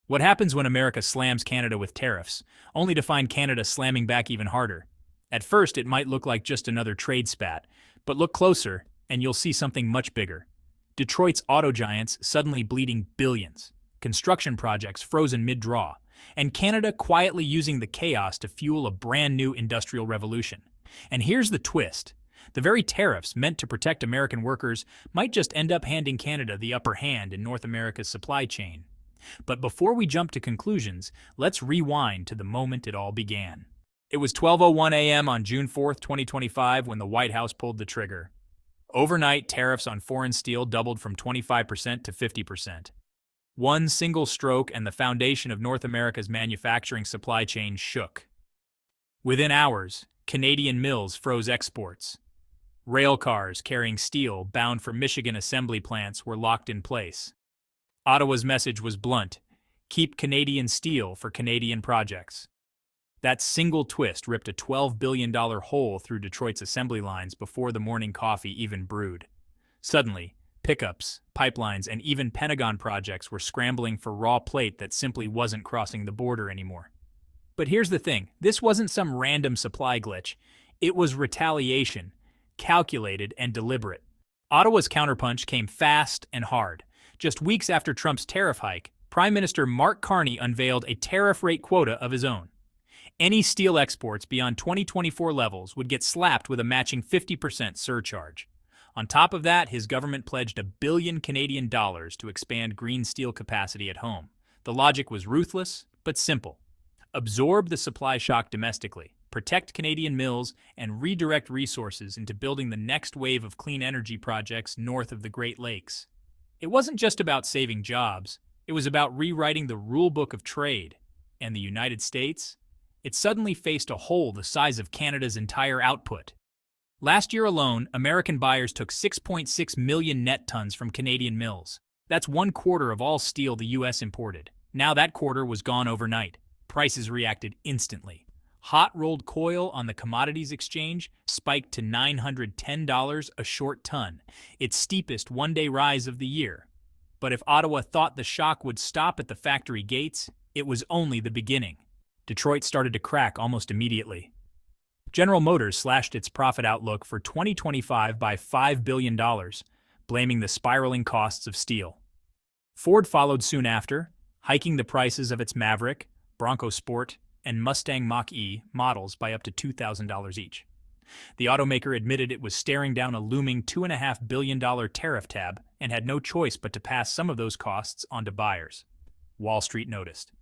What happens when America slams Canada with tariffs, only to find Canada slamming back even harder? At first, it might look like just another trade spat, but look closer, and you'll see something much bigger. Detroit's auto giants suddenly bleeding billions, construction projects frozen mid-draw, and Canada quietly using the chaos to fuel a brand new industrial revolution. And here's the twist. The very tariffs meant to protect American workers might just end up handing Canada the upper hand in North America's supply chain. But before we jump to conclusions, let's rewind to the moment it all began. It was 12:01 a.m. on June 4, 2025, when the White House pulled the trigger. Overnight, tariffs on foreign steel doubled from 25% to 50%. One single stroke and the foundation of North America's manufacturing supply chain shook. Within hours, Canadian mills froze exports. Rail cars carrying steel bound for Michigan assembly plants were locked in place. Ottawa's message was blunt: keep Canadian steel for Canadian projects. That single twist ripped a $12 billion hole through Detroit's assembly lines before the morning coffee even brewed. Suddenly, pickups, pipelines, and even Pentagon projects were scrambling for raw plate that simply wasn't crossing the border anymore. But here's the thing, this wasn't some random supply glitch. It was retaliation, calculated and deliberate. Ottawa's counterpunch came fast and hard. Just weeks after Trump's tariff hike, Prime Minister Mark Carney unveiled a tariff rate quota of his own. Any steel exports beyond 2024 levels would get slapped with a matching 50% surcharge. On top of that, his government pledged $1 billion Canadian to expand green steel capacity at home. The logic was ruthless, but simple. Absorb the supply shock domestically, protect Canadian mills, and redirect resources into building the next wave of clean energy projects north of the Great Lakes. It wasn't just about saving jobs, it was about rewriting the rulebook of trade. And the United States? It suddenly faced a hole the size of Canada's entire output. Last year alone, American buyers took 6.6 million net tons from Canadian mills. That's 1/4 of all steel the U.S. imported. Now that quarter was gone overnight. Prices reacted instantly. Hot-rolled coil on the commodities exchange spiked to $910 a short ton, its steepest one-day rise of the year. But if Ottawa thought the shock would stop at the factory gates, it was only the beginning. Detroit started to crack almost immediately. General Motors slashed its profit outlook for 2025 by $5 billion, blaming the spiraling costs of steel. Ford followed soon after, hiking the prices of its Maverick, Bronco Sport, and Mustang Mach-E models by up to $2,000 each. The automaker admitted it was staring down a looming $2.5 billion tariff tab and had no choice but to pass some of those costs on to buyers. Wall Street noticed.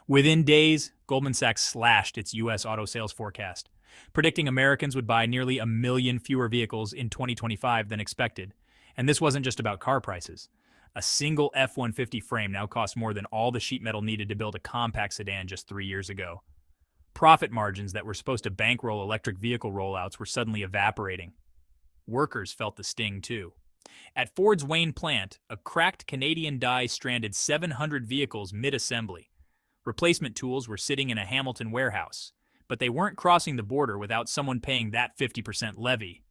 Within days, Goldman Sachs slashed its U.S. auto sales forecast, predicting Americans would buy nearly 1 million fewer vehicles in 2025 than expected. And this wasn't just about car prices. A single F-150 frame now costs more than all the sheet metal needed to build a compact sedan just 3 years ago. Profit margins that were supposed to bankroll electric vehicle rollouts were suddenly evaporating. Workers felt the sting too. At Ford's Wayne plant, a cracked Canadian die stranded 700 vehicles mid-assembly. Replacement tools were sitting in a Hamilton warehouse, but they weren't crossing the border without someone paying that 50% levy.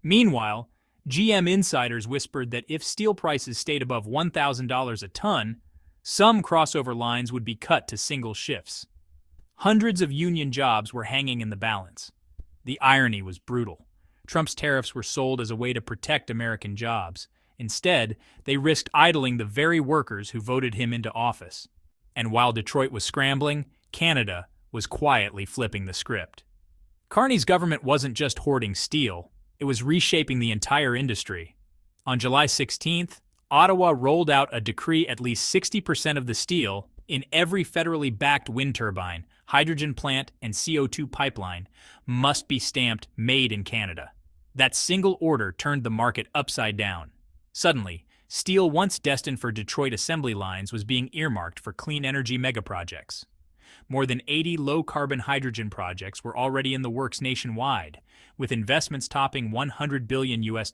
Meanwhile, GM insiders whispered that if steel prices stayed above $1,000 a ton, some crossover lines would be cut to single shifts. Hundreds of union jobs were hanging in the balance. The irony was brutal. Trump's tariffs were sold as a way to protect American jobs. Instead, they risked idling the very workers who voted him into office. And while Detroit was scrambling, Canada was quietly flipping the script. Carney's government wasn't just hoarding steel, it was reshaping the entire industry. On July 16th, Ottawa rolled out a decree at least 60% of the steel in every federally backed wind turbine, hydrogen plant, and CO2 pipeline must be stamped Made in Canada. That single order turned the market upside down. Suddenly, steel once destined for Detroit assembly lines was being earmarked for clean energy megaprojects. More than 80 low-carbon hydrogen projects were already in the works nationwide, with investments topping $100 billion US.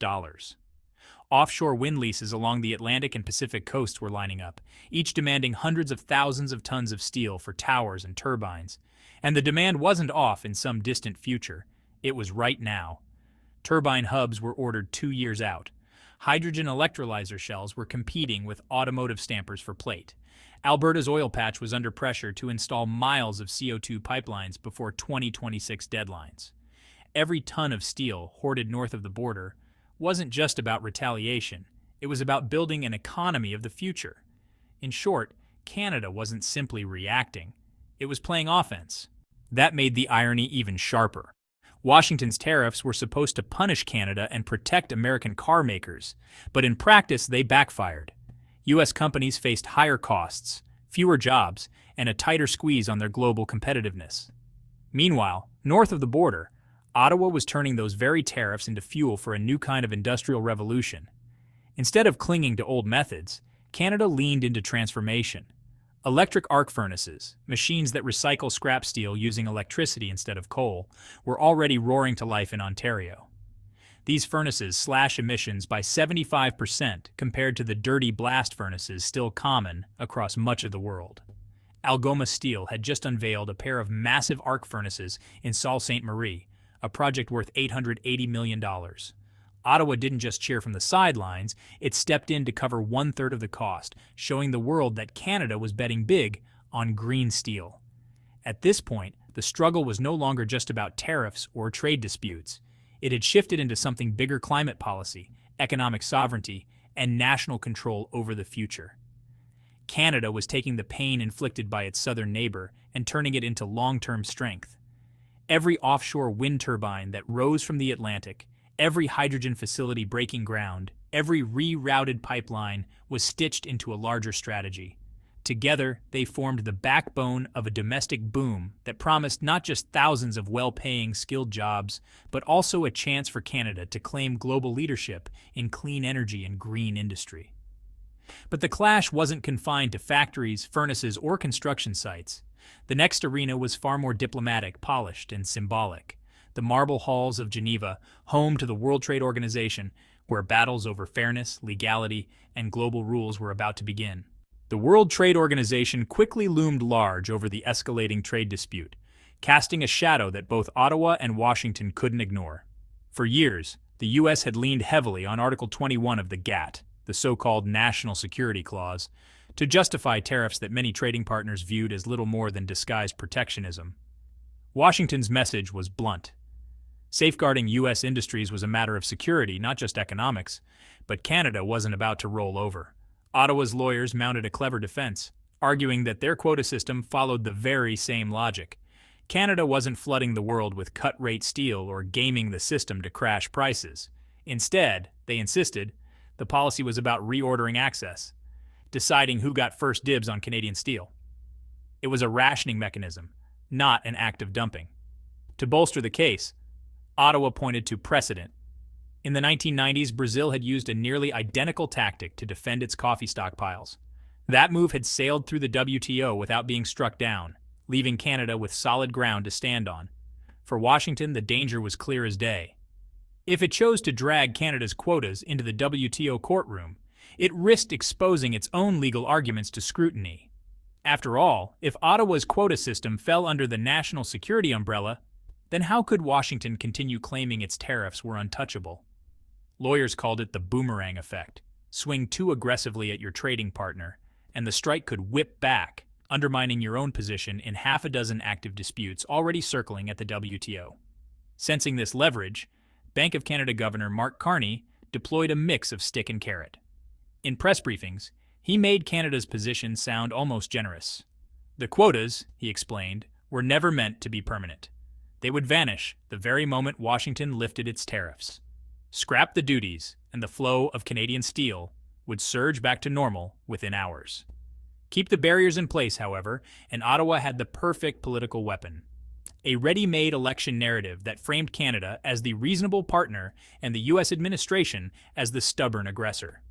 Offshore wind leases along the Atlantic and Pacific coasts were lining up, each demanding hundreds of thousands of tons of steel for towers and turbines. And the demand wasn't off in some distant future. It was right now. Turbine hubs were ordered 2 years out. Hydrogen electrolyzer shells were competing with automotive stampers for plate. Alberta's oil patch was under pressure to install miles of CO2 pipelines before 2026 deadlines. Every ton of steel hoarded north of the border wasn't just about retaliation, it was about building an economy of the future. In short, Canada wasn't simply reacting, it was playing offense. That made the irony even sharper. Washington's tariffs were supposed to punish Canada and protect American car makers, but in practice they backfired. U.S. companies faced higher costs, fewer jobs, and a tighter squeeze on their global competitiveness. Meanwhile, north of the border, Ottawa was turning those very tariffs into fuel for a new kind of industrial revolution. Instead of clinging to old methods, Canada leaned into transformation. Electric arc furnaces, machines that recycle scrap steel using electricity instead of coal, were already roaring to life in Ontario. These furnaces slash emissions by 75% compared to the dirty blast furnaces still common across much of the world. Algoma Steel had just unveiled a pair of massive arc furnaces in Sault Ste. Marie, a project worth $880 million. Ottawa didn't just cheer from the sidelines, it stepped in to cover one-third of the cost, showing the world that Canada was betting big on green steel. At this point, the struggle was no longer just about tariffs or trade disputes. It had shifted into something bigger: climate policy, economic sovereignty, and national control over the future. Canada was taking the pain inflicted by its southern neighbor and turning it into long-term strength. Every offshore wind turbine that rose from the Atlantic, every hydrogen facility breaking ground, every rerouted pipeline was stitched into a larger strategy. Together, they formed the backbone of a domestic boom that promised not just thousands of well-paying, skilled jobs, but also a chance for Canada to claim global leadership in clean energy and green industry. But the clash wasn't confined to factories, furnaces, or construction sites. The next arena was far more diplomatic, polished, and symbolic. The marble halls of Geneva, home to the World Trade Organization, where battles over fairness, legality, and global rules were about to begin. The World Trade Organization quickly loomed large over the escalating trade dispute, casting a shadow that both Ottawa and Washington couldn't ignore. For years, the U.S. had leaned heavily on Article 21 of the GATT, the so-called National Security Clause, to justify tariffs that many trading partners viewed as little more than disguised protectionism. Washington's message was blunt. Safeguarding U.S. industries was a matter of security, not just economics, but Canada wasn't about to roll over. Ottawa's lawyers mounted a clever defense, arguing that their quota system followed the very same logic. Canada wasn't flooding the world with cut-rate steel or gaming the system to crash prices. Instead, they insisted, the policy was about reordering access, deciding who got first dibs on Canadian steel. It was a rationing mechanism, not an act of dumping. To bolster the case, Ottawa pointed to precedent. In the 1990s, Brazil had used a nearly identical tactic to defend its coffee stockpiles. That move had sailed through the WTO without being struck down, leaving Canada with solid ground to stand on. For Washington, the danger was clear as day. If it chose to drag Canada's quotas into the WTO courtroom, it risked exposing its own legal arguments to scrutiny. After all, if Ottawa's quota system fell under the national security umbrella, then how could Washington continue claiming its tariffs were untouchable? Lawyers called it the boomerang effect. Swing too aggressively at your trading partner, and the strike could whip back, undermining your own position in half a dozen active disputes already circling at the WTO. Sensing this leverage, Bank of Canada Governor Mark Carney deployed a mix of stick and carrot. In press briefings, he made Canada's position sound almost generous. The quotas, he explained, were never meant to be permanent. They would vanish the very moment Washington lifted its tariffs. Scrap the duties, and the flow of Canadian steel would surge back to normal within hours. Keep the barriers in place, however, and Ottawa had the perfect political weapon. A ready-made election narrative that framed Canada as the reasonable partner and the U.S. administration as the stubborn aggressor.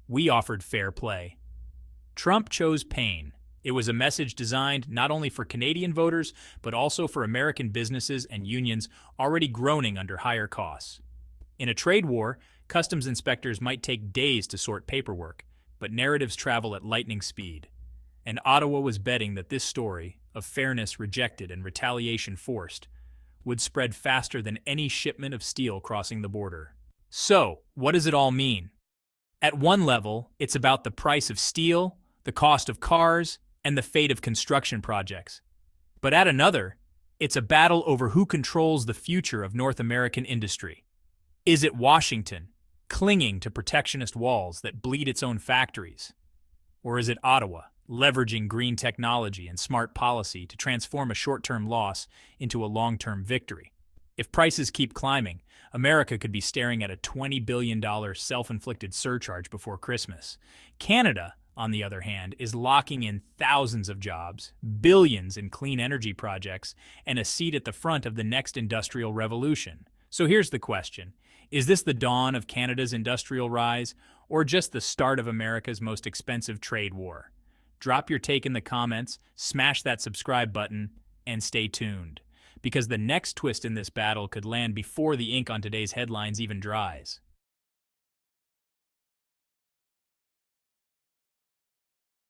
We offered fair play. Trump chose pain. It was a message designed not only for Canadian voters, but also for American businesses and unions already groaning under higher costs. In a trade war, customs inspectors might take days to sort paperwork, but narratives travel at lightning speed. And Ottawa was betting that this story, of fairness rejected and retaliation forced, would spread faster than any shipment of steel crossing the border. So, what does it all mean? At one level, it's about the price of steel, the cost of cars, and the fate of construction projects. But at another, it's a battle over who controls the future of North American industry. Is it Washington, clinging to protectionist walls that bleed its own factories? Or is it Ottawa, leveraging green technology and smart policy to transform a short-term loss into a long-term victory? If prices keep climbing, America could be staring at a $20 billion self-inflicted surcharge before Christmas. Canada, on the other hand, is locking in thousands of jobs, billions in clean energy projects, and a seat at the front of the next industrial revolution. So here's the question. Is this the dawn of Canada's industrial rise, or just the start of America's most expensive trade war? Drop your take in the comments, smash that subscribe button, and stay tuned, because the next twist in this battle could land before the ink on today's headlines even dries.